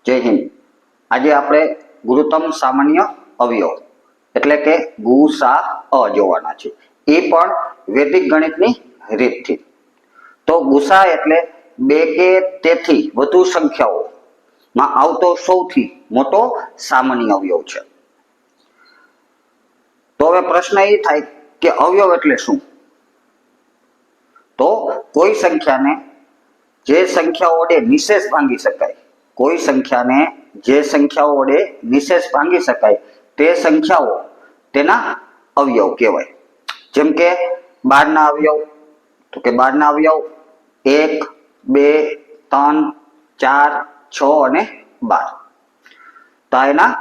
જય હિન્દ। આજે આપણે ગુરુત્તમ સામાન્ય અવયવ એટલે કે ગુસા જોવાના છે, એ પણ વૈદિક ગણિતની રીતથી। તો ગુસા એટલે બે કે તેથી વધુ સંખ્યાઓમાં આવતો સૌથી મોટો સામાન્ય અવયવ છે। તો હવે પ્રશ્ન એ થાય કે અવયવ એટલે શું? તો કોઈ સંખ્યાને જે સંખ્યાઓ વડે નિશેષ ભાંગી શકાય, કોઈ સંખ્યાને જે સંખ્યાઓ વડે નિશેષ ભાંગી શકાય તે સંખ્યાઓ તેના અવયવ કહેવાય। જેમ કે 12 ના અવયવ, તો કે 12 ના અવયવ 1, 2, 3, 4, 6 અને 12, તો એના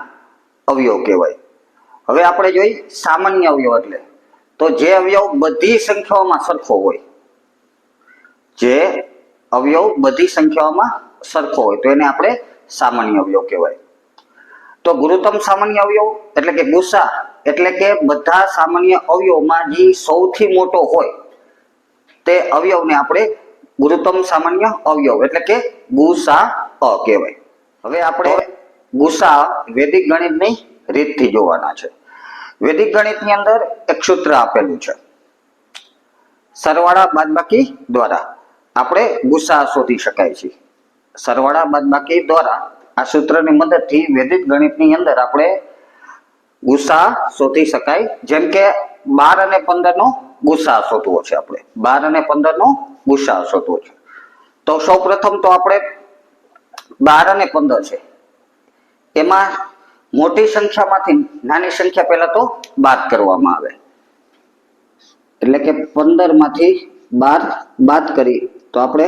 અવયવ કહેવાય। હવે આપણે જોઈ સામાન્ય અવયવ એટલે તો જે અવયવ બધી સંખ્યાઓમાં સરખો હોય, જે અવયવ બધી સંખ્યાઓમાં સરખો હોય તો એને આપણે સામાન્ય અવયવ કહેવાય। તો ગુરુત્તમ સામાન્ય અવયવ એટલે કે ગુસા એટલે કે બધા સામાન્ય અવયવમાં જે સૌથી મોટો હોય તે અવયવને આપણે ગુરુત્તમ સામાન્ય અવયવ એટલે કે ગુસા કહેવાય। હવે આપણે ગુસા વૈદિક ગણિતની રીતથી જોવાના છે। વૈદિક ગણિતની અંદર એક સૂત્ર આપેલું છે, સરવાળા બાદબાકી દ્વારા આપણે ગુસા શોધી શકાય છે। સરવાળા બાદબાકી દ્વારા આ સૂત્રની મદદથી વૈદિક ગણિતની અંદર આપણે ગુસા શોધી શકાય। જેમ કે 12 અને 15 નો ગુસા શોધવો છે, આપણે 12 અને 15 નો ગુસા શોધવો છે। તો સૌપ્રથમ તો આપણે 12 અને 15 છે એમાં મોટી સંખ્યામાંથી નાની સંખ્યા પહેલા તો બાદ કરવામાં આવે, એટલે કે 15 માંથી 12 બાદ કરી તો આપણે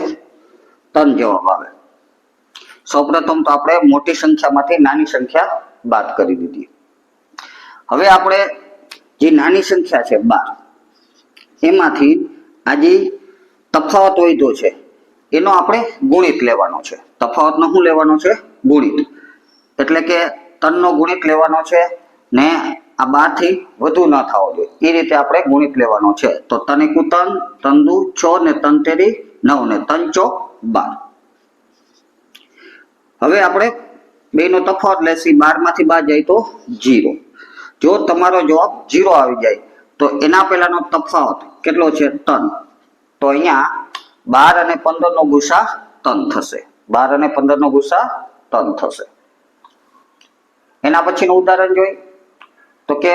3 જવાબ આવે। સૌપ્રથમ તો આપણે મોટી સંખ્યામાંથી નાની સંખ્યા બાદ કરી દીધી। હવે આપણે જે નાની સંખ્યા છે 12 એમાંથી આ જે તફાવત વધ્યો છે એનો આપણે ગુણિત લેવાનો છે। તફાવતનો શું લેવાનો છે? ગુણિત, એટલે કે 3 નો ગુણિત લેવાનો છે ને આ 12 થી વધુ ન થવો જોઈએ એ રીતે આપણે ગુણિત લેવાનો છે। તો 3 × 3, 3 × 2 6 ને 3 × 3 9 ને 3 × 4 12। હવે આપણે બેનો તફાવત લેશી, 12 માંથી 12 જાય તો 0। જો તમારો જવાબ 0 આવી જાય તો એના પહેલાનો તફાવત કેટલો છે? 3। તો અહીંયા 12 અને 15 નો ગુસા 3 થશે। 12 અને 15 નો ગુસા 3 થશે। એના પછીનું ઉદાહરણ જોઈ તો કે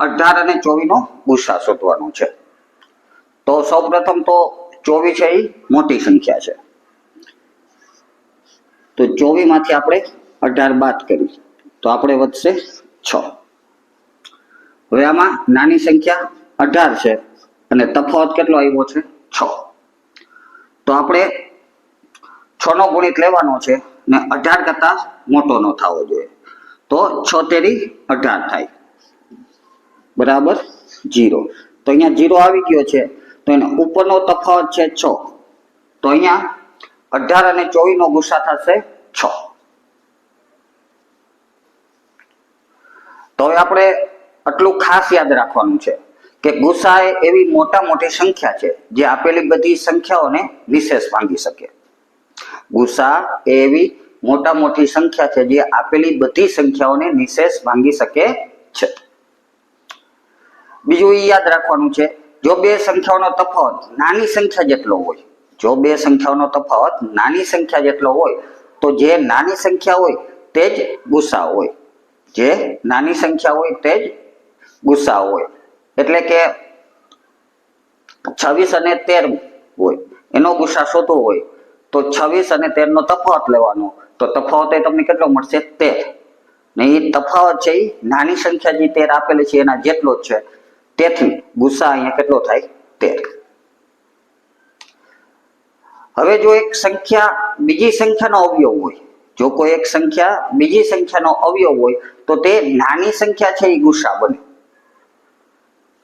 18 અને 24 નો ગુસા શોધવાનો છે। તો સૌપ્રથમ તો 24 છે એ મોટી સંખ્યા છે, તો 24 માંથી આપણે 18 બાદ કરી તો આપણે વધશે 6। હવે આમાં નાની સંખ્યા 18 છે અને તફાવત કેટલો આવ્યો છે? 6। તો આપણે 6 નો ગુણિત લેવાનો છે ને 18 કરતા મોટો ન થવો જોઈએ, તો 6 તેરી 18 થાય બરાબર 0। તો અહીંયા 0 આવી ગયો છે તો એનો ઉપરનો તફાવત છે 6, તો અહીંયા 18 અને 24 નો ગુસા થશે 6। તો હવે આપણે આટલું ખાસ યાદ રાખવાનું છે કે ગુસા એ એવી મોટી સંખ્યા છે જે આપેલી બધી સંખ્યાઓને નિશેષ ભાંગી શકે। ગુસા એ એવી મોટી સંખ્યા છે જે આપેલી બધી સંખ્યાઓને નિશેષ ભાંગી શકે છે। બીજું એ યાદ રાખવાનું છે, જો બે સંખ્યાઓનો તફાવત નાની સંખ્યા જેટલો હોય, જો બે સંખ્યાઓનો તફાવત નાની સંખ્યા જેટલો હોય તો જે નાની સંખ્યા હોય તે જ ગુસા હોય, જે નાની સંખ્યા હોય તે જ ગુસા હોય। એટલે કે 26 અને 13 હોય એનો ગુસા શોધવો હોય તો 26 અને 13 નો તફાવત લેવાનો, તો તફાવત તમને કેટલો મળશે? 13। ને એ તફાવત છે એ નાની સંખ્યા જે 13 આપેલી છે એના જેટલો જ છે, તેથી ગુસા અહીંયા કેટલો થાય? 13। હવે જો એક સંખ્યા બીજી સંખ્યાનો અવયવ હોય, જો કોઈ એક સંખ્યા બીજી સંખ્યાનો અવયવ હોય તો તે નાની સંખ્યા છે એ ગુસા બને।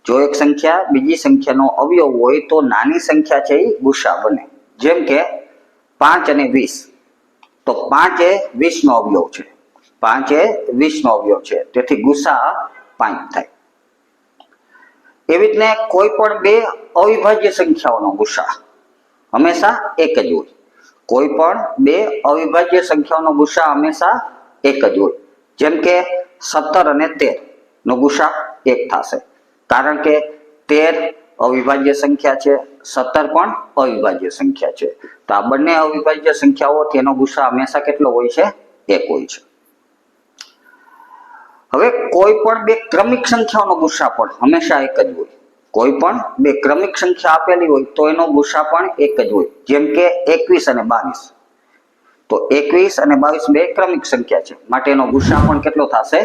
જો એક સંખ્યા બીજી સંખ્યાનો અવયવ હોય તો નાની સંખ્યા છે એ ગુસા બને। જેમ કે 5 અને 20, તો 5 એ 20 નો અવયવ છે, 5 એ 20 નો અવયવ છે, તેથી ગુસા 5 થાય। એવી રીતને કોઈ પણ બે અવિભાજ્ય સંખ્યાઓનો ગુસા હંમેશા એક જ હોય। કોઈ પણ બે અવિભાજ્ય સંખ્યાઓનો ગુસા હંમેશા એક જ હોય. જેમ કે 17 અને 13 નો ગુસા એક થશે, કારણ કે 13 અવિભાજ્ય સંખ્યા છે, 17 પણ અવિભાજ્ય સંખ્યા છે. તો આ બંને અવિભાજ્ય સંખ્યાઓ તેનો ગુસા હંમેશા કેટલો હોય છે? એક હોય છે. હવે કોઈ પણ બે ક્રમિક સંખ્યાઓનો ગુસા પણ હંમેશા એક જ હોય. કોઈ પણ બે ક્રમિક સંખ્યા આપેલી હોય તો એનો ગુસા પણ એક જ હોય. જેમ કે 21 અને 22. તો 21 અને 22 બે ક્રમિક સંખ્યા છે, માટે એનો ગુસા પણ કેટલો થશે?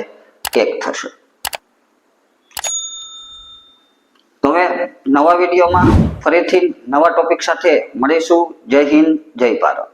એક થશે. તો હવે નવા વિડીયોમાં ફરીથી નવા ટોપિક સાથે મળીશું. જય હિન્દ, જય ભારત.